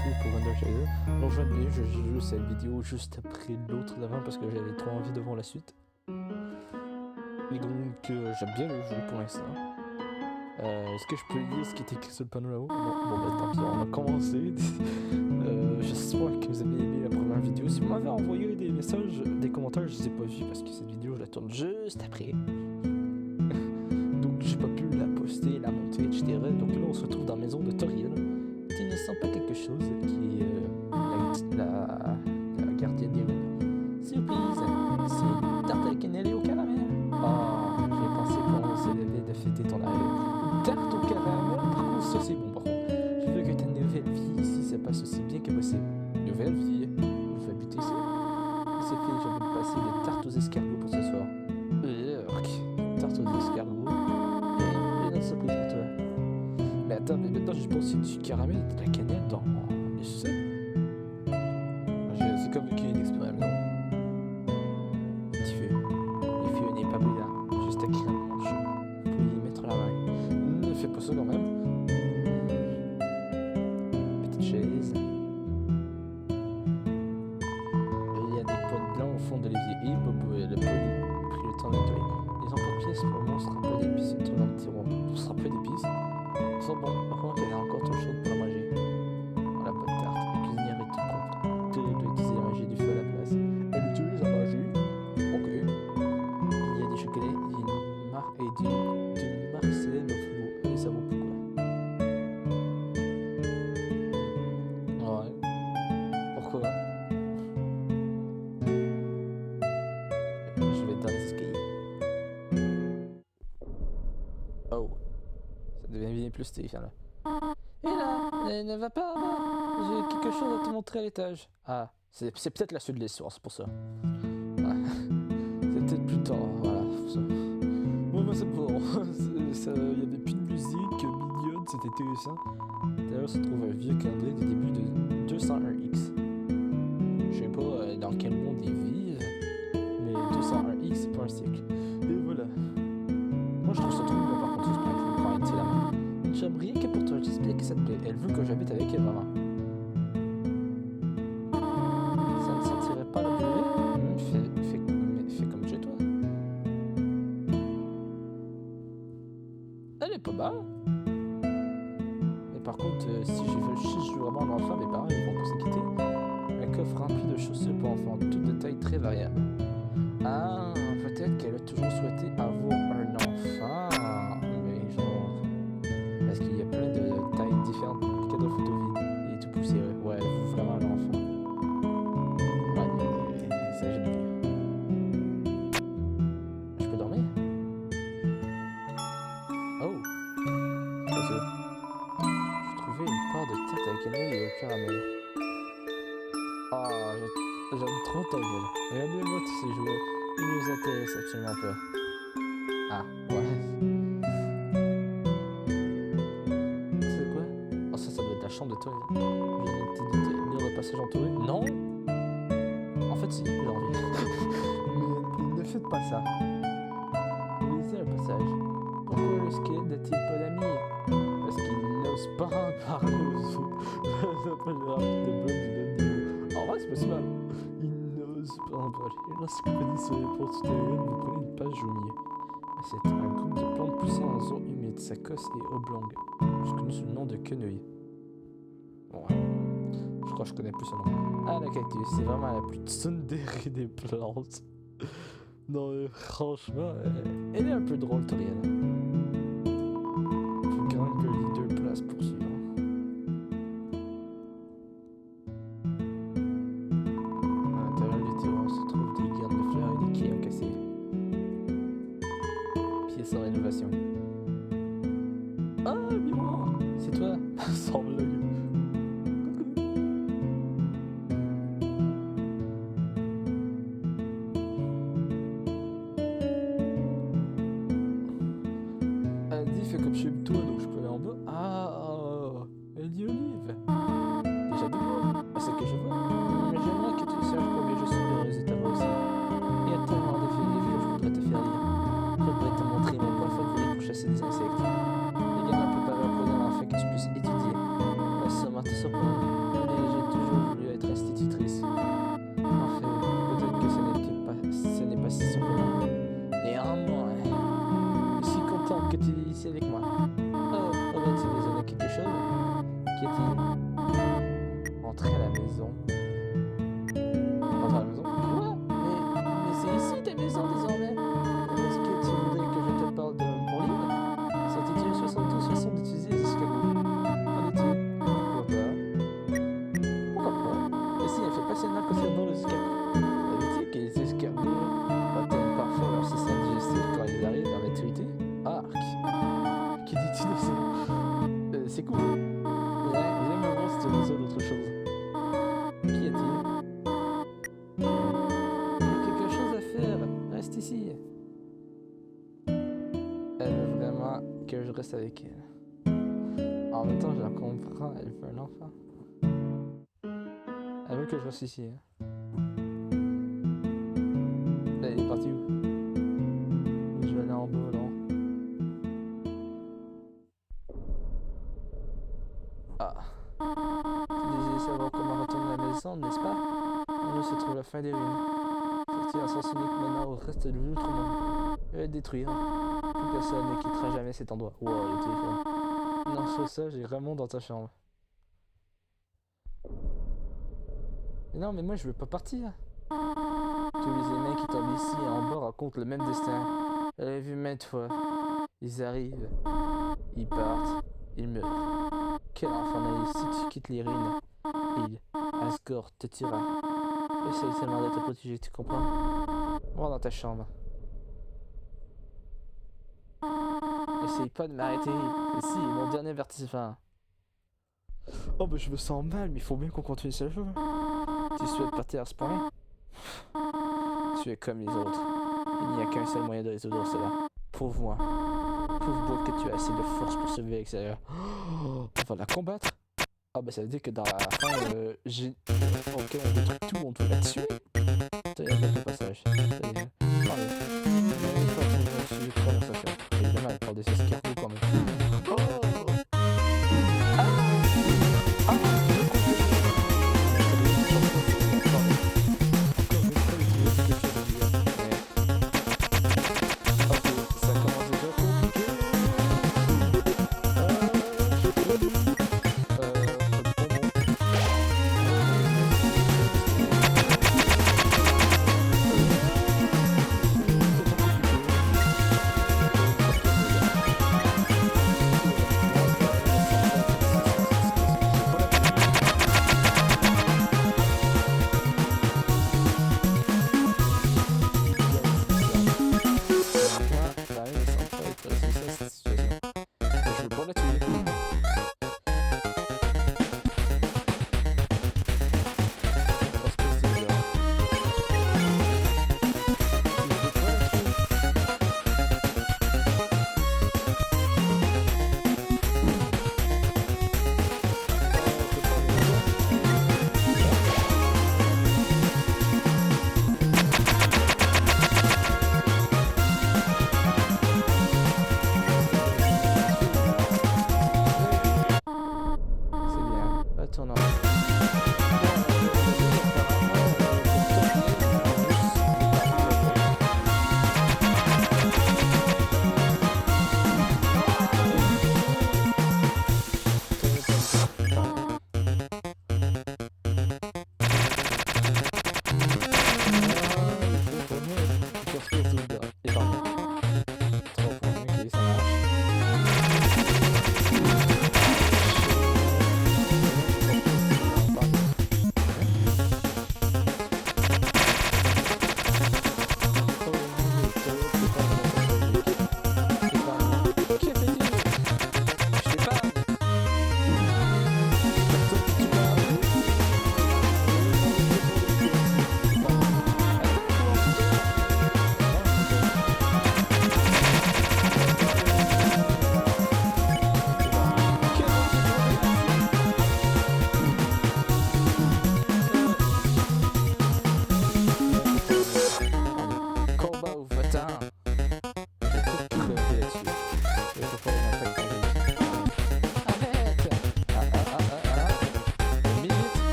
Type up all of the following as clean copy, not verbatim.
retrouve pour Undertale. Donc je viens je joue cette vidéo juste après l'autre d'avant parce que j'avais trop envie de voir la suite. Et donc j'aime bien le jeu pour l'instant. Est-ce que je peux lire ce qui est écrit sur le panneau là-haut? Non, bon tant pis, on va commencer. J'espère que vous avez aimé la première vidéo. Si vous m'avez envoyé des messages, des commentaires, je les ai pas vus parce que cette vidéo je la tourne juste après. Donc j'ai pas pu la poster, la monter, etc. Donc là on se retrouve dans la maison de Toriel, qui ne sent pas quelque chose, qui est la gardienne des runes. Surprise, c'est une tarte avec une aile au caramel. Oh, j'ai pensé qu'on se levait de fêter ton arrivée. Tarte au caramel, par contre ça c'est bon par contre. Je veux que ta nouvelle vie ici se passe aussi bien que possible. Nouvelle vie? Je vais habiter ici. C'est fait, j'ai envie de passer des tartes aux escargots pour ce soir. Tarte aux escargots. J'ai une surprise pour toi. Mais attends, mais maintenant je pense qu'il y a du caramel et de la cannelle dans le sous. C'est comme qu'il y a une expérience. Petit feu. Le feu n'est pas brûlant, juste à crème chaud. Vous pouvez y mettre la main. Ne fais pas ça quand même. Petite chaise. Il y a des pots blancs au fond de l'évier. Et Bobo, le pot pris le temps de nettoyer. Ils ont pas de pièces, pour le moment, on sera pas d'épices. Tout dans le tiroir. On sera pas d'épices. Ils sont bons. Par contre, elle est encore trop chaude pour la manger. Voilà, pas de tarte. La cuisinière est toute propre. Tout doit utiliser la magie du feu à la place. Elle utilise la magie. Ok. Il y a des chocolats, il y a une marque et d'une marque célèbre au flou. Et ça vaut pourquoi. Ouais. Pourquoi? Je vais dans l'escalier. Oh. Ça devient bien plus terrifiant là. Et là, ne va pas. J'ai quelque chose à te montrer à l'étage. Ah, c'est peut-être la suite de l'histoire, c'est pour ça. Ah. C'est peut-être plus tard, voilà. Ça. Bon, bah c'est bon. Il y avait plus de musique mignonne, c'était intéressant. D'ailleurs, se trouve un vieux calendrier du début de 201X. Je sais pas dans quel monde ils vivent, mais 201X, c'est pas un siècle. Et voilà. Moi, je trouve ça trop bien par contre, j'espère que je vais prendre la main. Une chambre rien que pour toi, j'espère que ça te plaît. Elle veut que j'habite avec elle, vraiment. Ça ne sentirait pas la brûler? Fais comme chez toi. Elle est pas mal. Mais par contre, si je suis vraiment un enfant, mes parents ils vont pas s'inquiéter. Un coffre rempli de chaussures pour enfants, toutes de tailles très variables. Ah, peut-être qu'elle a toujours souhaité avoir un enfant. Mais genre... Parce qu'il y a plein de tailles différentes. Cadeau photo vide et tout poussiéreux. Ouais, elle veut vraiment un enfant. Ouais, ça j'ai vu. Je peux dormir? Oh! Qu'est-ce que c'est? J'ai trouvé une part de tarte avec une aile et au caramel. Ah, j'aime trop ta gueule. Regardez-moi tous ces jouets. Ils ne nous intéressent absolument pas. Ah, ouais. C'est quoi? Oh, ça doit être la chambre de toi. J'ai dit de lire le passage entouré. Non! En fait, si, j'ai envie. Mais ne faites pas ça. Lisez le passage. Pourquoi le squelette n'a-t-il pas d'amis? Parce qu'il n'ose pas en parler aux autres. Ça s'appelle le rap de bloc du même niveau. En vrai, c'est possible. Il n'ose pas en parler. Lorsque vous prenez sur les portes souterraines, vous prenez une page au milieu. C'est un groupe de plantes poussant en zone humide, sacosse et oblongue. Je connais sous le nom de quenouille. Bon, je crois que je connais plus ce nom. Ah, la cactus, c'est vraiment la plus tsundere des plantes. Non, franchement, elle est un peu drôle, Toriel. Faut quand même que les deux places pour suivre. À l'intérieur du tiroir se trouvent des gardes de fleurs et des crayons cassés. Pièce en rénovation. Ah, miroir! C'est toi? Sans blague. Andy fait comme chez toi, donc je peux aller en bas. Ah, elle dit Olive. Déjà deux mots, c'est que je vois. Mais j'aimerais que tu saches combien je suis heureuse de t'avoir aussi. Il y a tellement de livres que je voudrais te faire lire. Je voudrais te montrer mes points favoris pour chasser des insectes. Les gamins préparés à poser afin que tu puisses étudier. reste avec elle. En même temps, je la comprends, elle veut un enfant. Elle veut que je reste ici. Hein. Là, elle est partie où? Je vais aller en bas, non? Ah. Tu désires savoir comment retourner à la maison, n'est-ce pas? En nous se trouve la fin des ruines. Sortir à sens unique maintenant au reste de l'outre-monde. Je vais le détruire. Plus personne ne quittera jamais cet endroit. Wow, le téléphone. Non, sur ça, j'ai vraiment dans ta chambre. Mais non, mais moi je veux pas partir. Tous les humains qui tombent ici et en bas racontent le même destin. Je l'ai vu maintes fois. Ils arrivent, ils partent, ils meurent. Quel enfant naïf si tu quittes les ruines. Il, Asgore, te tuera. Essaye seulement de te protéger, tu comprends? Va dans ta chambre. Essaye pas de m'arrêter. Ceci est mon dernier avertissement. Oh bah je me sens mal, mais il faut bien qu'on continue ce jeu. Tu souhaites partir à ce point? Tu es comme les autres. Il n'y a qu'un seul moyen de résoudre cela. Prouve-moi. Prouve-moi que tu as assez de force pour survivre à l'extérieur. Oh, on va la combattre? Ah bah ça veut dire que dans la fin, j'ai... Ok, on détruit tout, on doit la tuer. Putain, il y a quelques passages. Évidemment, elle parle de ses escargots quand même. Oh!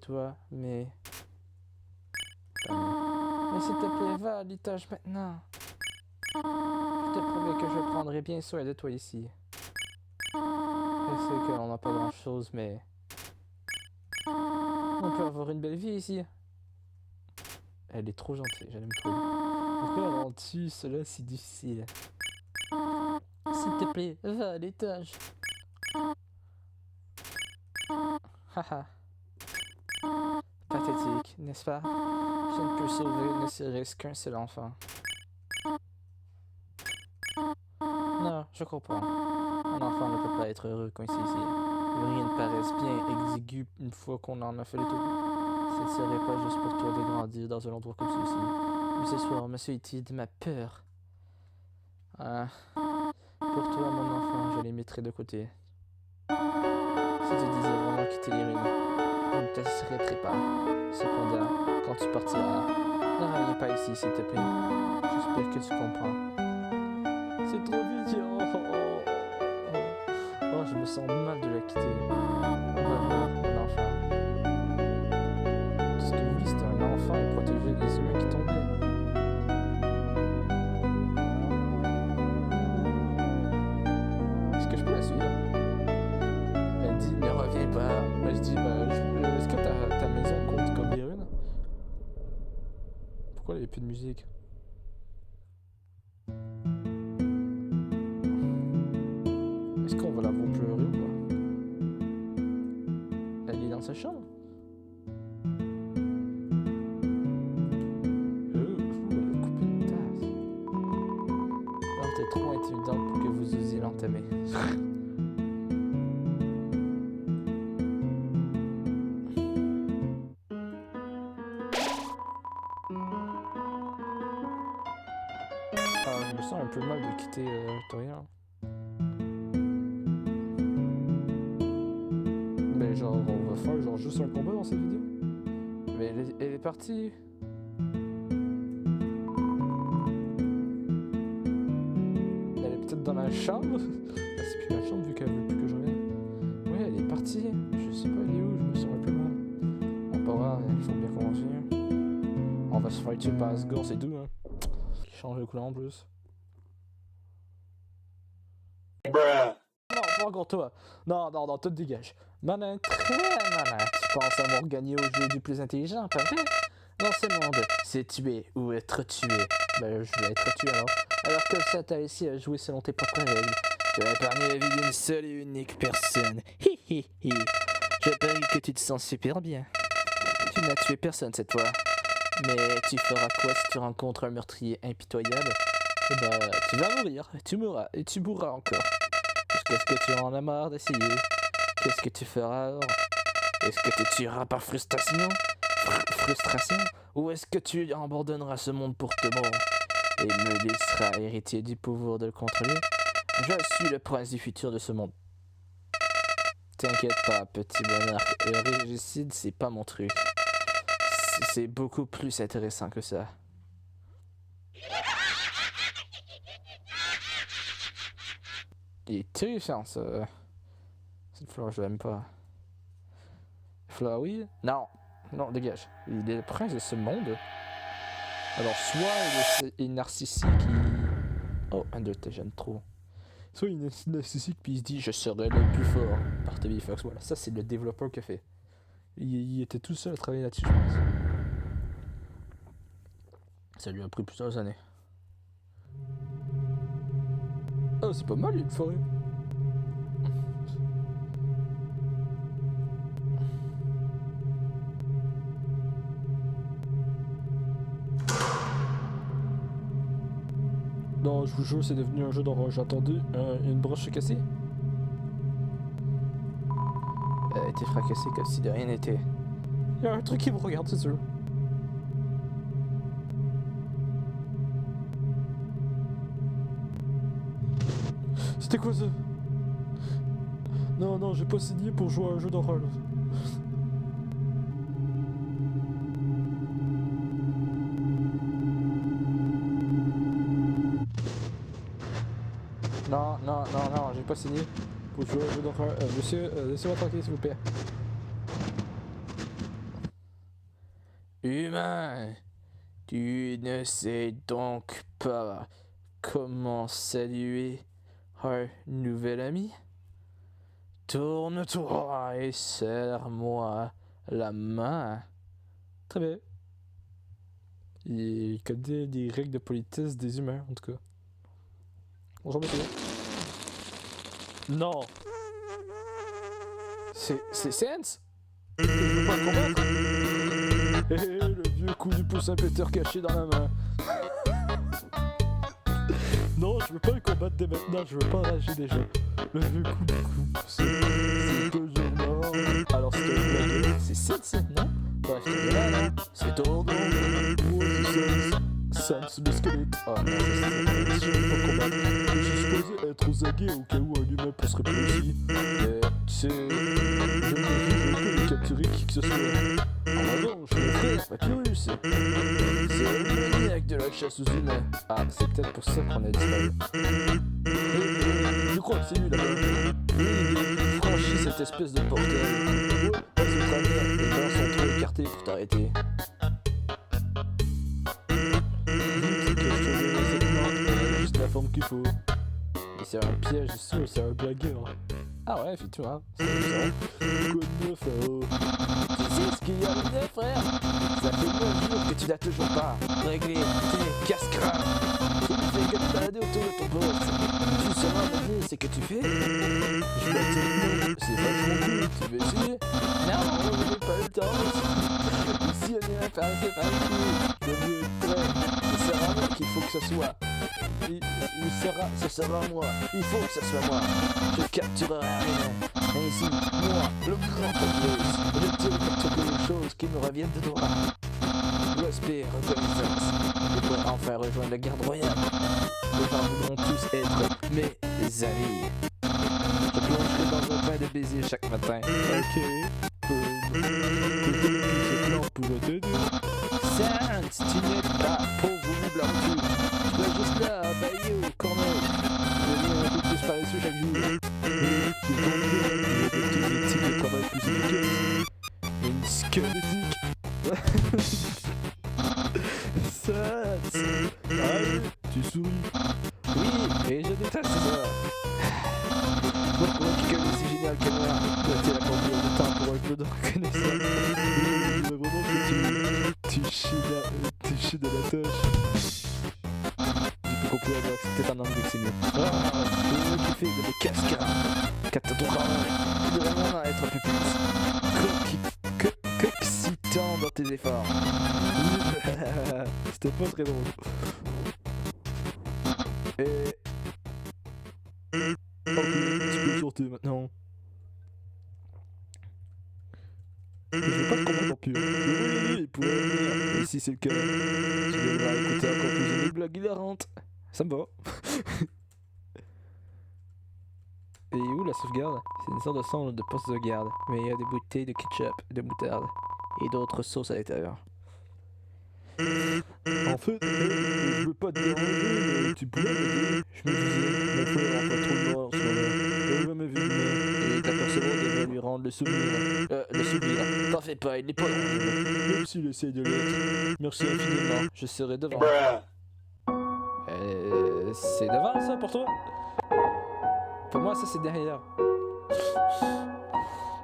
toi, mais... Mais s'il te plaît, va à l'étage maintenant. Je te promets que je prendrai bien soin de toi ici. Je sais qu'on n'a pas grand-chose, mais... On peut avoir une belle vie ici. Elle est trop gentille, j'aime trop. Pourquoi rends-tu cela si difficile? S'il te plaît, va à l'étage. Haha. Pathétique, n'est-ce pas? Je ne peux sauver ne serait-ce qu'un seul enfant. Non, je comprends. Un enfant ne peut pas être heureux quand il est ici. Rien ne paraisse bien exigu une fois qu'on en a fait le tour. Ce ne serait pas juste pour toi de grandir dans un endroit comme celui-ci. Mais ce soir, ma solitude m'a peur. Ah, pour toi, mon enfant, je les mettrai de côté. Si tu désires vraiment quitter les ruines, je ne te laisserai pas. Cependant, quand tu partiras, ne reviens pas ici, s'il te plaît. J'espère que tu comprends. C'est trop mignon. Oh, je me sens mal de la quitter. Au revoir, mon enfant. Tout ce que oui, c'était un enfant et protéger les humains qui tombaient. Est-ce que je peux la suivre? Elle dit ne reviens pas. Moi je dis est-ce que ta maison compte comme des ruines? Pourquoi il n'y a plus de musique? Est-ce qu'on va la voir pleurer ou pas? Elle est dans sa chambre? Elle a coupé une tasse. Non, t'es trop intimidante pour que vous osiez l'entamer. Je me sens un peu mal de quitter Torian. Mais genre, on va faire genre juste un combat dans cette vidéo. Mais elle est partie. Elle est peut-être dans la chambre. C'est plus la chambre vu qu'elle veut plus que je revienne. Ouais, elle est partie. Je sais pas elle est où, je me sens un peu mal. On va voir, il faut bien qu'on revienne. On va se faire tuer par Asgore, c'est tout, hein. Qui change de couleur en plus. Bruh. Non, pas encore toi. Non, toi te dégage. Manin, très malin. Tu penses avoir gagné au jeu du plus intelligent, pas vrai? Dans ce monde, c'est tuer ou être tué. Ben, je vais être tué alors. Alors que ça t'a laissé à jouer selon tes propres règles. Tu vas épargner la vie d'une seule et unique personne. Hi hi hi. Je parie que tu te sens super bien. Tu n'as tué personne cette fois. Mais tu feras quoi si tu rencontres un meurtrier impitoyable? Eh ben, tu vas mourir, tu mourras et tu mourras encore. Qu'est-ce que tu en as marre d'essayer? Qu'est-ce que tu feras alors? Est-ce que tu tueras par frustration? Frustration? Ou est-ce que tu abandonneras ce monde pour te mort et me laisseras héritier du pouvoir de le contrôler? Je suis le prince du futur de ce monde. T'inquiète pas, petit monarque. Le régicide, c'est pas mon truc. C'est beaucoup plus intéressant que ça. Il est terrifiant, ça. Cette fleur, je l'aime pas. Fleur, oui? Non. Non, dégage. Il est le prince de ce monde. Alors, soit il est narcissique, Oh, un de tes j'aime trop. Soit il est narcissique, puis il se dit « Je serai le plus fort » par Toby Fox. Voilà, ça, c'est le développeur qui a fait. Il était tout seul à travailler là-dessus, je pense. Ça lui a pris plusieurs années. Oh, c'est pas mal, il y a une forêt. Non, je vous jure, c'est devenu un jeu d'horreur. J'ai entendu une broche se casser. Elle a été fracassée comme si de rien n'était. Il y a un truc qui me regarde, c'est sûr. C'était quoi ça? Non, non, j'ai pas signé pour jouer à un jeu d'horreur. Non, non, non, non, j'ai pas signé pour jouer à un jeu d'horreur. Monsieur, laissez-moi tranquille, s'il vous plaît. Humain, tu ne sais donc pas comment saluer un nouvel ami? Tourne-toi et serre-moi la main. Très bien. Il connaît les règles de politesse des humains, en tout cas. Bonjour, monsieur. Non! C'est Sense? Je veux pas le combattre! Le vieux coup du pouce impéteur caché dans la main. Non, je veux pas le combattre dès maintenant, je veux pas rager déjà. Le vieux coup du pouce, c'est toujours mort. Alors c'est une blague, c'est Sense, non? Bref, t'es là, là. C'est ton nom. Moi, c'est Sense le squelette. Ah non, je veux pas combattre. Je suis supposé être aux aguets au cas où un humain peut se réparer aussi. Mais, tu sais, je peux le capturer qui que ce soit. En avant, je suis mon frère, Papyrus. C'est le maniaque de la chasse aux humains. Ah, c'est peut-être pour ça qu'on a disparu. Je crois que c'est lui là-bas. Il franchit cette espèce de portail. Ouais, passe au travers. Les gens sont trop écartés pour t'arrêter. Juste la forme qu'il faut. Mais c'est un piège, c'est sûr, c'est un blagueur. Ah ouais, effectivement. C'est ça. Quoi de neuf, Tu sais ce qu'il y a de neuf, frère? Ça fait 9 jours que tu n'as toujours pas réglé tes casse-crânes. Tu ne fais que te balader autour de ton poste. Tu sauras me dire ce que tu fais? Je vais te dire, c'est vachement cool, tu veux essayer? Non, je n'ai pas le temps. Ici, on est intéressé par le coup. Le mieux est prêt. C'est sera moi qu'il faut que ce soit. Ce sera moi. Il faut que ce soit moi. Je capturerai rien. Et ici, moi, le grand Papyrus, je tire capturer les choses qui me reviennent de droit. Respect, reconnaissance. Je pourrai enfin rejoindre la garde royale. Les gens voudront tous être mes amis. Je plongerai dans un bain de baisers chaque matin. Ok. Ce plan pourrait t'aider. Sans, tu n'es pas pauvre ou blanc. Tu es juste là, baillé au corner. Je deviens un peu plus paresseux chaque jour. Tu tombes bien, des types de travail plus efficaces. Une squelettique. Ça. Allez, tu souris. Oui, et je déteste ça. Pourquoi quelqu'un aussi génial que moi doit-il accomplir le temps pour un peu de reconnaissance? Oui, je voudrais vraiment que tu chies de la tâche. J'ai compris la blague, c'est peut-être un angle que c'est mieux. Ah, tu fais de mes cascades. Capte ton corps. Tu devrais vraiment être un peu plus excitant dans tes efforts. C'était pas très drôle. Et... Ok, tu peux sortir maintenant. Je veux pas te combattre en pur. Oui, pour l'avenir. Et si c'est le cas, tu devras écouter encore plus de mes blagues hilarantes. Ça me va. Et où la sauvegarde? C'est une sorte de sonde de poste de garde, mais il y a des bouteilles de ketchup, de moutarde et d'autres sauces à l'intérieur. En fait, je veux pas te déranger, mais tu pourrais m'aider. Je me disais, mon frère a pas trop de mort en ce moment. Il va me vu et t'apercevras devrait lui rendre le souvenir. Le souvenir. T'en fais pas, il est pas dangereux. Même s'il essaie de l'être. Merci infiniment, je serai devant. C'est devant ça pour toi? Pour moi, ça c'est derrière.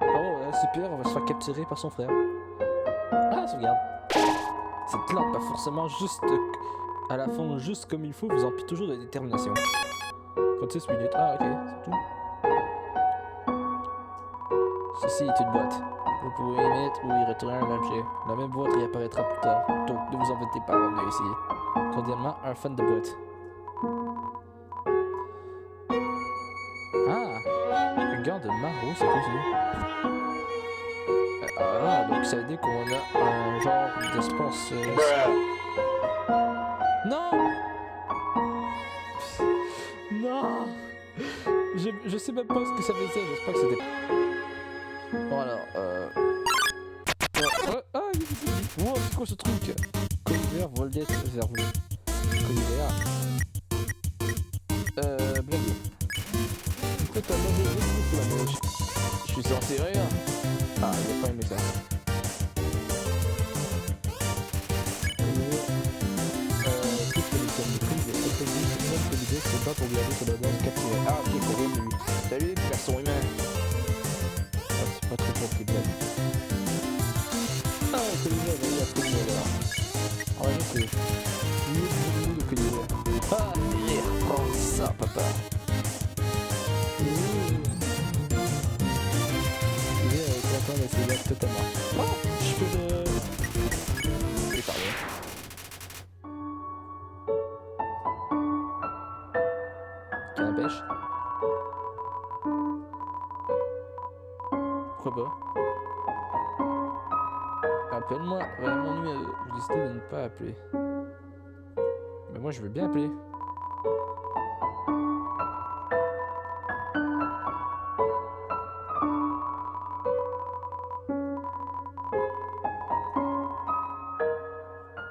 Oh, super, on va se faire capturer par son frère. Ah, sauvegarde. Cette lampe a forcément juste à la fond, juste comme il faut, vous emplit toujours de détermination. 36 minutes. Ah, ok, c'est tout. Ceci est une boîte. Vous pouvez y mettre ou y retourner un objet. La même boîte réapparaîtra plus tard, donc ne vous embêtez pas avant de essayer. Cordialement, un fan de boîte. Ah, un gant de Maro, c'est quoi ça? Ah, donc ça veut dire qu'on a un genre d'espace. Non! Non! Je sais même pas ce que ça veut dire, j'espère que c'était. Bon alors, ah, wow, c'est quoi ce truc? Colliver, volette, verbe. Colliver. Blague. Pourquoi t'as mangé le la neige? Je suis censé rire. Ah, il a pas aimé ça. C'est pas pour garder sur la base capturée. Ah, ok, pour lui. Salut, garçon humain. Ah, c'est pas très fort tes blagues. Ah, c'est le gars, il a pris le là. Ah, ouais, c'est. papa. Il est content d'essayer d'être totalement. Oh, je peux le... Je vais parler. Canne à pêche. Pourquoi pas? Appelle-moi vraiment numéro. J'ai décidé de ne pas appeler. Mais moi je veux bien appeler.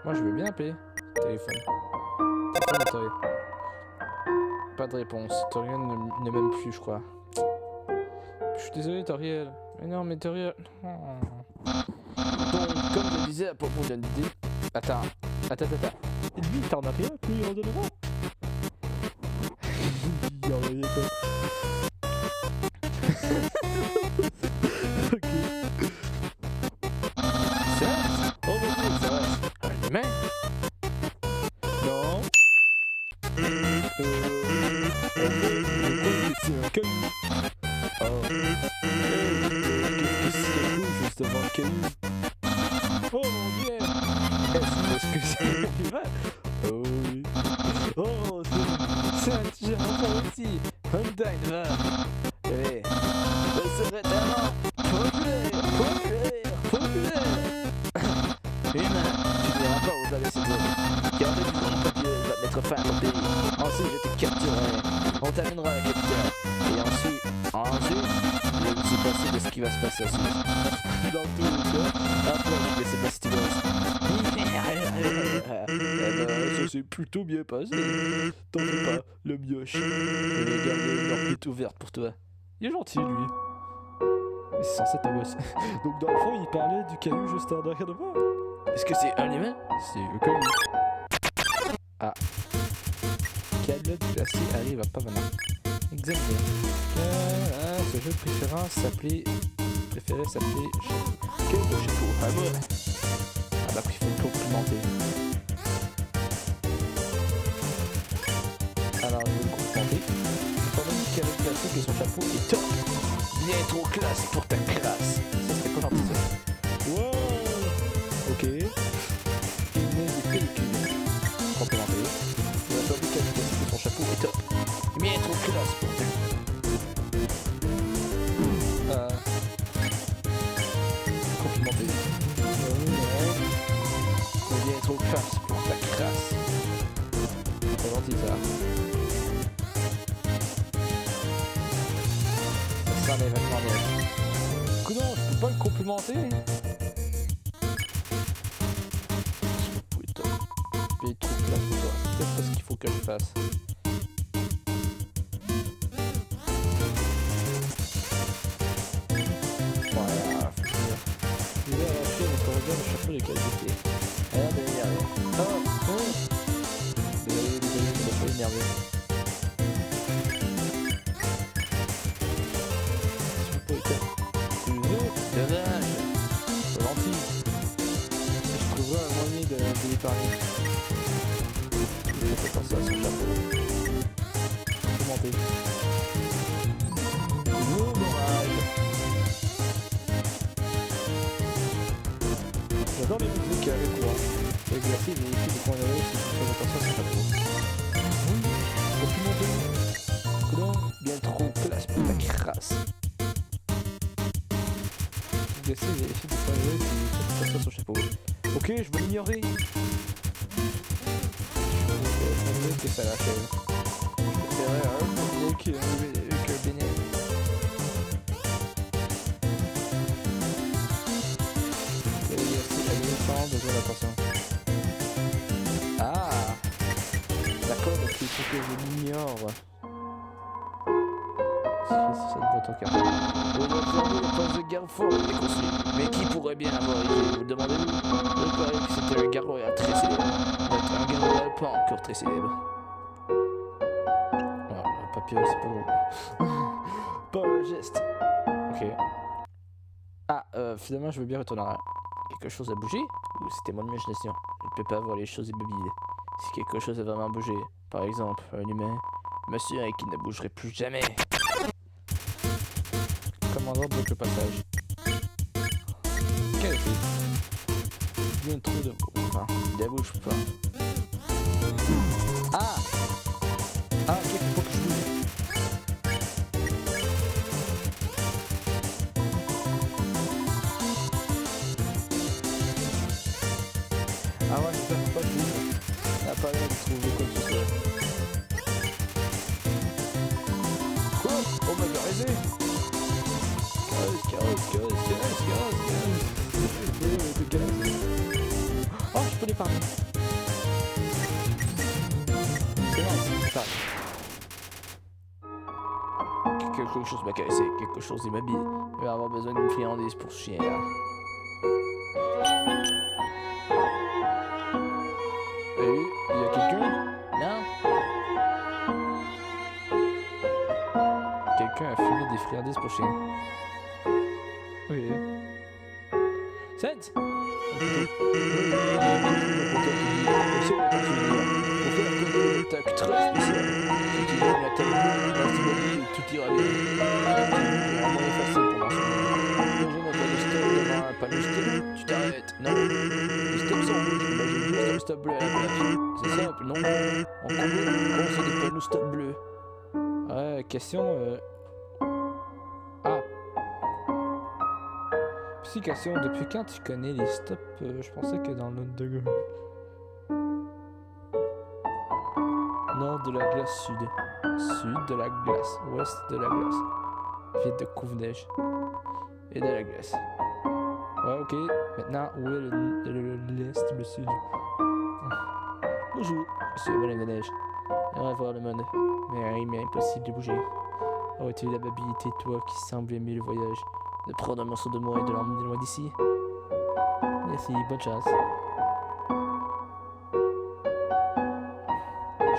Moi je veux bien appeler. Téléphone. Téléphone Toriel. Pas de réponse. Toriel ne m'aime plus, je crois. Je suis désolé, Toriel. Mais non, mais Toriel. Donc, comme je le disais à propos d'une idée. Attends. Lui, il t'en a rien, puis il en donnera. Il en rien quoi. Ok. Ça? Oh mon dieu, ça va. Un humain? Non. C'est un caillou. Oh. Qu'est-ce que c'est fou justement le caillou? Oh mon dieu! Est-ce que c'est un humain? Oh oui. Oh, c'est un girafe aussi. Un dinosaure. Eh, ce serait tellement populaire. Humain, tu ne verras pas où va laisser toi. Gardez du bon papier, va te mettre fin à ton pays. Ensuite, je te capturerai. On t'amènera à la capitale. Et ensuite, je ne sais pas de ce qui va se passer ensuite. Dans tout le cas, après, je vais laisser passer tes gosses. Ça s'est plutôt bien passé. T'en fais pas, le mioche. Je vais garder leur porte ouverte pour toi. Il est gentil, lui. Mais c'est censé être un boss. Donc, dans le fond, il parlait du caillou juste en arrière de moi. Est-ce que c'est un humain? C'est le caillou. Ah. Calotte glacée arrive à Pavana. Exactement. Ce jeu préféré s'appelait Quel de chapeau? Ah moi. Ah bah il faut le complimenter. Alors je vais le complimenter. Pendant que Calotte glacée que son chapeau est top. Bien trop classe pour ta classe. Ça serait pas gentil ça. Wow. Ok. Il met des pellicules. Complimenter. Il a entendu Calotte glacée que son chapeau est top. Bien trop classe pour ta classe. Complimenter. Bien trop classe pour ta crasse. C'est gentil ça. Ça s'enlève, ça s'enlève. Non, je peux pas le complimenter. Putain. Bien trop classe pour toi. C'est peut-être pas ce qu'il faut que je fasse. Le chapeau de qualité. Ah, ben énervé. Oh, oh. Désolé, je suis pas énervé. Chapeau est dommage. C'est gentil. Je trouverai un moyen de l'épargner. Je vais faire ça à son chapeau. Commenter. Nouveau moral. J'adore les musiques avec moi. Exercer les équipes de points d'arrêt si tu fais attention à ce chapeau. Complimenter. Non, bien trop classe pour ta crasse. Exercer les équipes de points d'arrêt si tu fais attention à son chapeau. Ok, je vais l'ignorer. Je vais que ça l'achève. Je préférerais un mieux qu'un bénéfice. Besoin d'attention. Ah, d'accord, donc il faut que je l'ignore. Si ça te vaut ton cœur. On va observer les postes de garde fort et construit. Mais qui pourrait bien avoir été, vous demandez-vous? Il paraît que c'était un garde royal très célèbre. Peut-être un garde royal pas encore très célèbre. Alors, le papier, c'est pas drôle. Pas un geste. Ok. Ah, finalement, je veux bien retourner en arrière. Quelque chose a bougé? Ou c'était mon imagination? Je ne peux pas voir les choses immobiles. Si quelque chose a vraiment bougé, par exemple un humain, m'assurer qu'il ne bougerait plus jamais. Commandant bloque le passage. Quel il y a un trou de... Enfin, il ne bouge pas. Ah! Ah, ok, faut que je bouge. Ah ouais, c'est ça, faut pas que je bouge. Il n'a pas l'air de trouver quoi que ce soit. Quoi? On m'a arrêté! Oh, je peux l'épargner. C'est bon, ça. Quelque chose m'a cassé, quelque chose immobile. Il va avoir besoin d'une friandise pour ce chien là. Salut, il y a quelqu'un? Non? Quelqu'un a fumé des friandises pour chien. Oui. Seth! Tout ira bien. Tu t'arrêtes. Non. Les stops sont rouges. Imagine juste un stop bleu à la place. C'est simple, non? En combien c'est des panneaux stop bleus? Ouais, question. Ah. Question, depuis quand tu connais les stops? Je pensais que dans le de... Nord de la glace sud. Sud de la glace. Ouest de la glace. Vide de couvre-neige. Et de la glace. Ouais, ok. Maintenant, où est l'est, le sud? Bonjour, monsieur Bonhomme de Neige. J'aimerais voir le monde. Mais il m'est impossible de bouger. Oh, as-tu l'amabilité, toi, qui semble aimer le voyage, de prendre un morceau de moi et de l'emmener loin d'ici? Merci, bonne chance.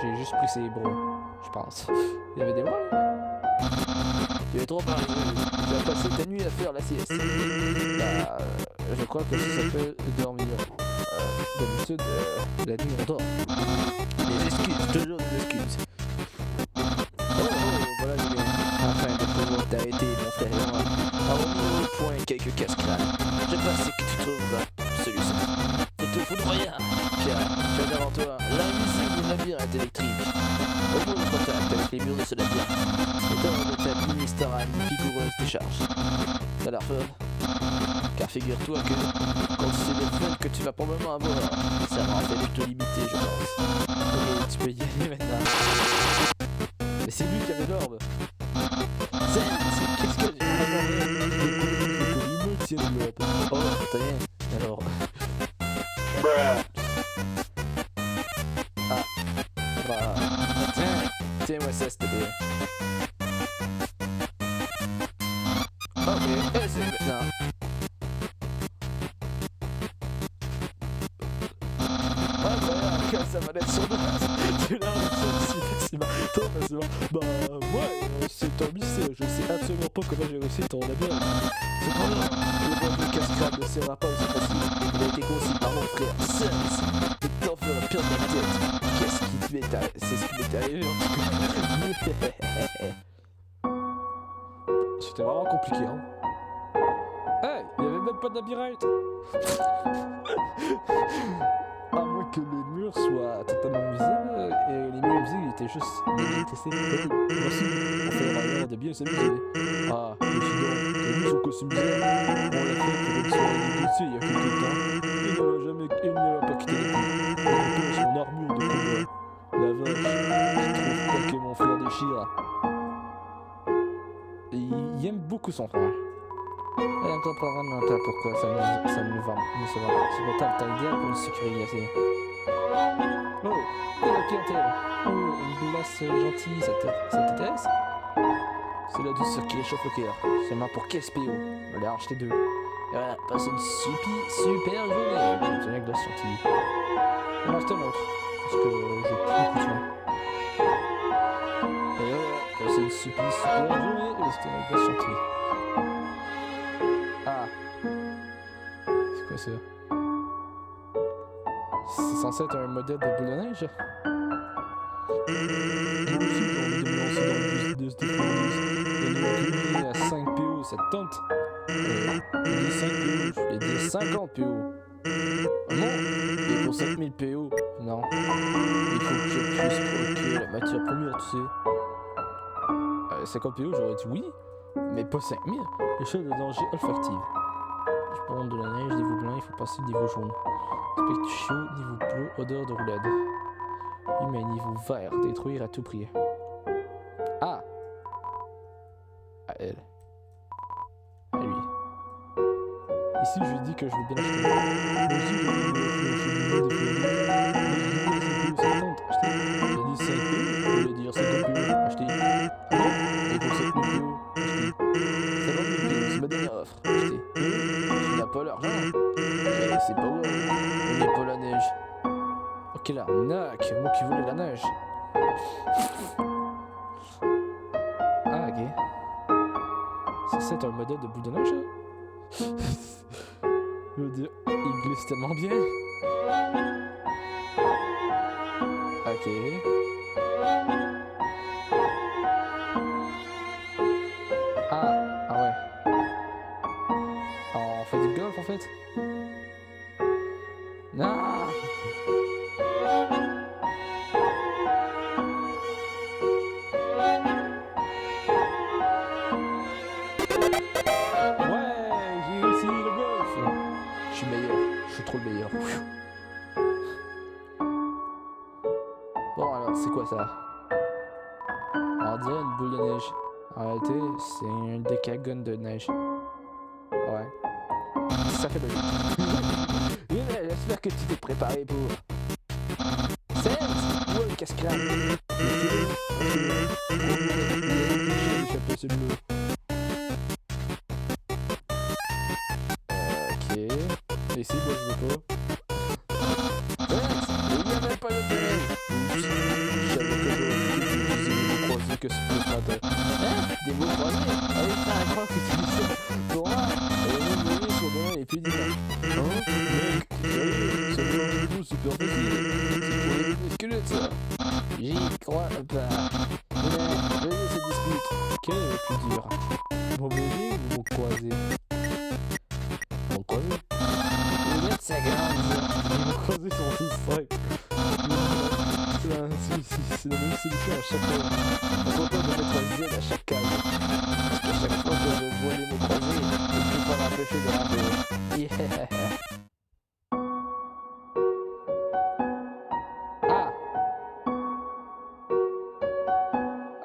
J'ai juste pris ses bras, je pense. Il y avait des bras, là? Tu es trop parlé. Tu as passé ta nuit à faire la sieste. Bah, je crois que ça s'appelle dormir. D'habitude, la nuit on dort. Des excuses, toujours des excuses. Voilà, je viens enfin de pouvoir t'arrêter, mon frère et moi. Avons-nous au point quelques cascades? Je pense que tu trouveras celui-ci. C'est tout foudroyant. Pierre, tu as devant toi l'invisible labyrinthe électrique. Au bout de contact avec les murs de ce labyrinthe, c'est un de ta ministère à une vigoureuse décharge. Ça leur fait. Car figure-toi que, compte sur le fun que tu vas probablement avoir, ça va en fait de te limiter, je pense. Ok, tu peux y aller maintenant. Mais c'est lui qui avait l'orbe. Qu'est-ce que j'ai? Oh, t'as rien. Alors. Ah. Bah. Tiens-moi ça, s'il te plaît. Ok, c'est maintenant. Ça va être sur place. Tu l'as réussi aussi facilement. Trop facilement. Bah, moi, c'est un mystère. Je sais absolument pas comment j'ai réussi ton labyrinthe. Cependant, le bon de cascade ne sera pas aussi facile. Il a été conçu par mon frère Sens. Et t'en fais un pire de la tête. Qu'est-ce qui m'est arrivé? C'est ce qui m'est arrivé en tout cas. C'était vraiment compliqué, hein. Hey, il n'y avait même pas de labyrinthe. À moins que les murs soient totalement visibles, et les murs visibles étaient juste détestés. Voici, on fait l'erreur de bien s'amuser. Ah, mais sinon, t'as vu son costume bizarre? On l'a fait pour une soirée débutée il y a quelques temps. Il n'aura pas quitté l'équipe. Il retourne son armure de combat. La vache, je trouve pas que mon frère déchire. Il aime beaucoup son frère. Elle ne comprend vraiment pas pourquoi ça nous vend. C'est pourtant le temps idéal pour une sécurité. Oh, et la clientèle. Oh, une glace gentille, ça t'intéresse? C'est la douceur qui réchauffe le cœur. Seulement pour 15 PO. On l'a acheté 2. Et voilà, passez une super journée. C'est la glace gentille. On en achète un autre. Parce que j'ai plus beaucoup de soin. Et voilà, passez une super journée. Et c'était la glace gentille. Ah. C'est quoi ça? C'est censé être un modèle de boule de neige? Moi aussi, ça te tente? J'ai dit 5 PO, je l'ai dit 50 PO. Ah non? Et pour 5000 PO, non. Il faut que je puisse procurer la matière première, tu sais. 50 PO, j'aurais dit oui, mais pas 5000. Échelle de danger olfactive. Je prends de la neige, niveau blanc, il faut passer au niveau jaune. Aspect chaud, niveau bleu, odeur de roulade. Humain, niveau vert, détruire à tout prix. Ah! À elle. À lui. Ici, je lui dis que je veux bien acheter. Moi aussi, je veux dit 5 PO, je vais dire 50 PO, acheter. Ah non? Et pour 7 000 PO, acheter. 50 000 PO, c'est ma dernière offre, acheter. Tu n'as pas l'argent? C'est pas grave, il n'y a pas la neige. Oh, quelle arnaque! Moi qui voulais la neige. Ah, ok. C'est un modèle de boule de neige, ça? Je veux dire, il glisse tellement bien. Ok. Ah ouais. On fait du golf en fait? Non! Ouais, j'ai réussi le golf! Je suis meilleur, je suis trop le meilleur. Bon alors, c'est quoi ça? On dirait une boule de neige. En réalité, c'est un décagone de neige. Ouais. Ça fait de j'espère que tu t'es préparé pour... Serge! Ouais, casse-crâne! Ok. Et ici, moi je veux pas. Il n'y a même pas de terrain! J'avais que croisés que ce matin. Hein? Des mots croisés? Ah oui, putain, à croire que tu dis ça. Pour moi, pour demain et puis dis hein? Mec, c'est un jeu super facile. C'est pour les squelettes, ça. J'y crois pas. Mais, se discute. Quel est le plus dur? Mon bébé ou mon croisé? Mon croisé? Les lettres, ça grave. Mon croisé sont tous 5. C'est la même solution à chaque fois. On se retrouve de mettre un Z à chaque case. Parce qu'à chaque fois que je vois les mots croisés, je ne peux pas m'empêcher de rappeler. Yeah! Ah!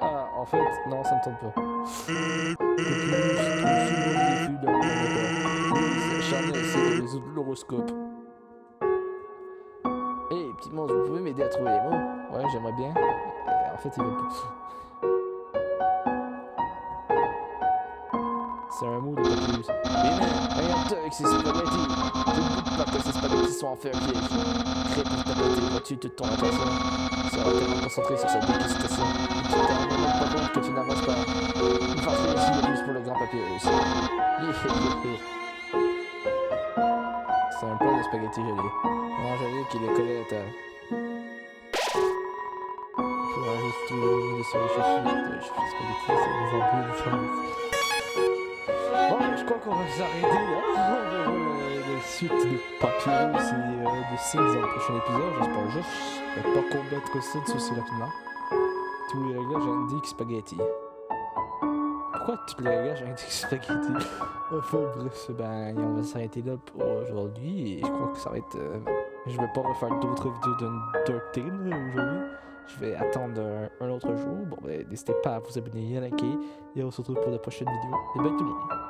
Ah, en fait, non, ça ne tombe pas. Charnel essaie de résoudre l'horoscope. Hey, petit monstre, vous pouvez m'aider à trouver les mots? Ouais, j'aimerais bien. En fait, il veut pas. C'est un mot de papyrus. Mais non, regarde-toi avec ces spaghettis. Je ne doute pas que ces spaghettis sont en fait un piège. Crée pour ta beauté, vois-tu toute ton attention. Seras tellement concentré sur cette dégustation. Et tu t'en rends même pas compte que tu n'avances pas. Une force ici de plus pour le grand papyrus. C'est un plat de spaghettis gelés. Non, gelé qui est collé à la table. Il faudra juste tout le sur les chauffeurs. Je fais spaghettis, c'est des embrouilles de famille. Bon, je crois qu'on va s'arrêter là. On va voir la suite de Papyrus et de Sims dans le prochain épisode. J'espère juste ne pas combattre Sims aussi rapidement. Tous les réglages indiquent spaghetti. Pourquoi tous les réglages indiquent spaghetti? Enfin bref, ben on va s'arrêter là pour aujourd'hui. Et je crois que ça va être... je vais pas refaire d'autres vidéos d'Undertale aujourd'hui. Je vais attendre un autre jour. Bon, ben, n'hésitez pas à vous abonner et à liker. Et on se retrouve pour la prochaine vidéo. Et bye tout le monde!